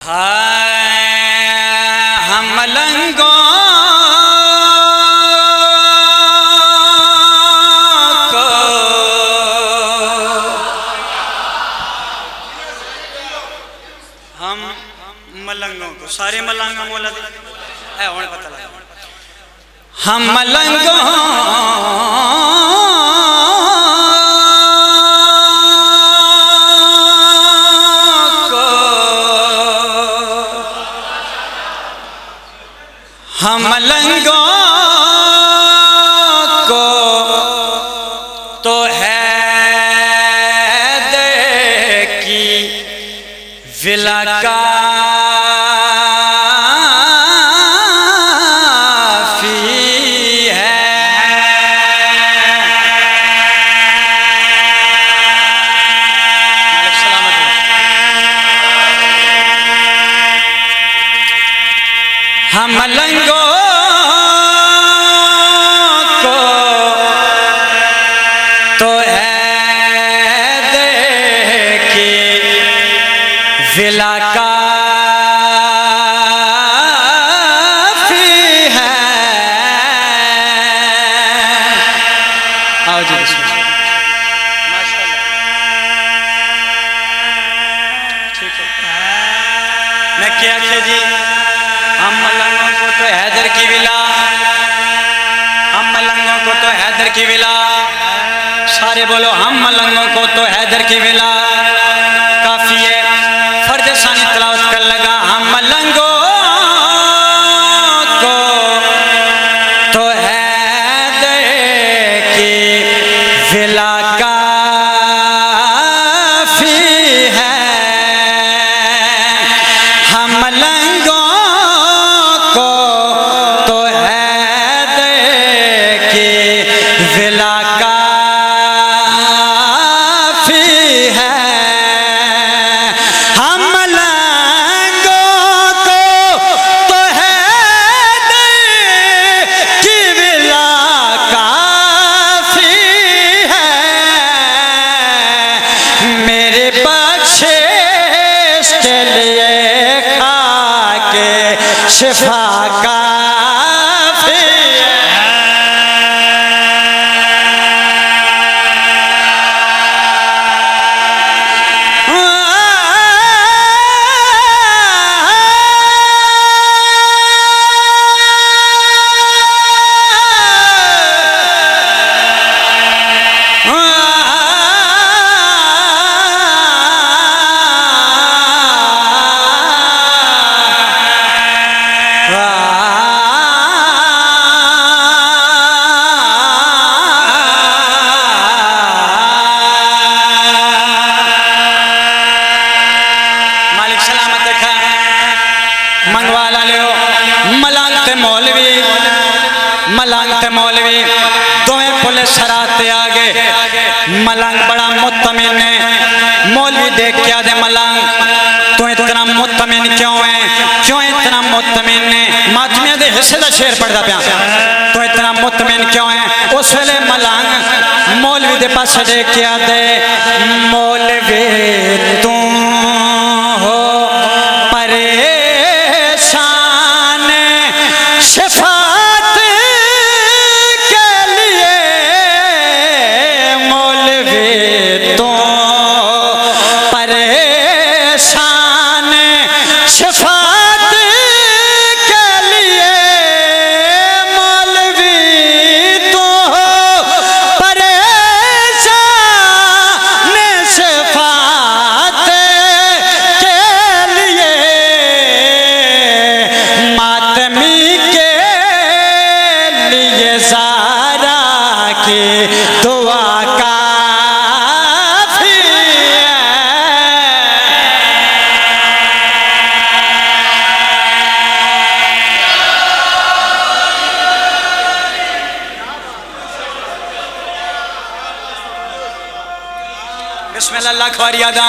हम मलंगों को सारे मलंगा मोला है होने पता लगा। हम मलंगों हम मलंगों को तो है दे की विला काफी है। हम मलंगों को तो है देखी विला काफी है। आओ जी ठीक है। मैं क्या जी हम मलंगों को तो हैदर की विला, हम मलंगों को तो हैदर की विला, सारे बोलो हम मलंगों को तो हैदर की विला काफी है। फर्ज सानी तलावत कर लगा। हम मलंगों को तो हैदर की विला काफी है। हम मलंगों को तो है देखी विला काफी है। हम मलंगों को तो है देखी विला काफी है। मेरे बख्शिश के लिए खाके शिफा काफी है। मंगवाला लियो मलंग ते मौलवी, मलंग ते मौलवी दोवें पुलिस शराते आ गए। मलंग बड़ा मुतमिन है। मौलवी देख के आदे मलंग तू इतना मुतमिन क्यों है, क्यों इतना मुतमिन है? मातमिया दे हिस्से का शेर पढ़दा पिया। तू इतना मुतमिन क्यों है? उस वेले मलंग मौलवी दे पास देख के आदे मौलवी तू हो परेशान शफात के लिए। मौलवी तो परेशान शफात के लिए। मौलवी तो परेशान शफात के लिए। मातमी के लिए ज़ारा की दुआ काफी है। बिस्मिल्लाह अल्लाह ख्वारी आदा।